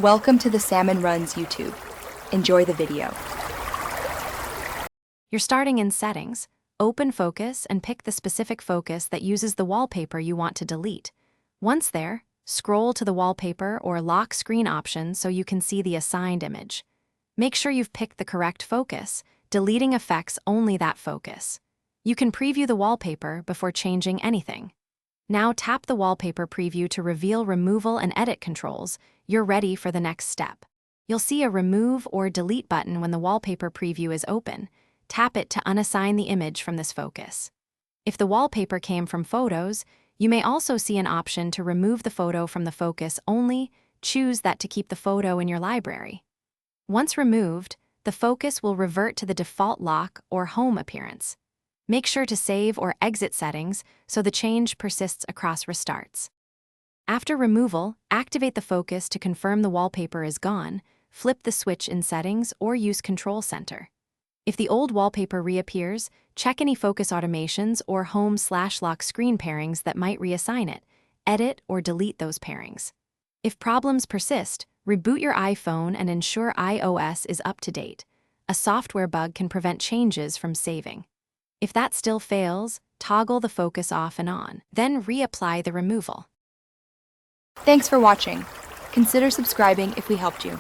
Welcome to the Salmon Runs YouTube. Enjoy the video. You're starting in Settings. Open Focus and pick the specific focus that uses the wallpaper you want to delete. Once there, scroll to the Wallpaper or Lock Screen option so you can see the assigned image. Make sure you've picked the correct focus. Deleting affects only that focus. You can preview the wallpaper before changing anything. Now tap the Wallpaper preview to reveal removal and edit controls. You're ready for the next step. You'll see a Remove or Delete button when the Wallpaper preview is open. Tap it to unassign the image from this focus. If the wallpaper came from photos, you may also see an option to remove the photo from the focus only. Choose that to keep the photo in your library. Once removed, the focus will revert to the default lock or home appearance. Make sure to save or exit settings so the change persists across restarts. After removal, activate the focus to confirm the wallpaper is gone, flip the switch in Settings, or use Control Center. If the old wallpaper reappears, check any focus automations or home/lock screen pairings that might reassign it. Edit or delete those pairings. If problems persist, reboot your iPhone and ensure iOS is up to date. A software bug can prevent changes from saving. If that still fails, toggle the focus off and on, then reapply the removal. Thanks for watching. Consider subscribing if we helped you.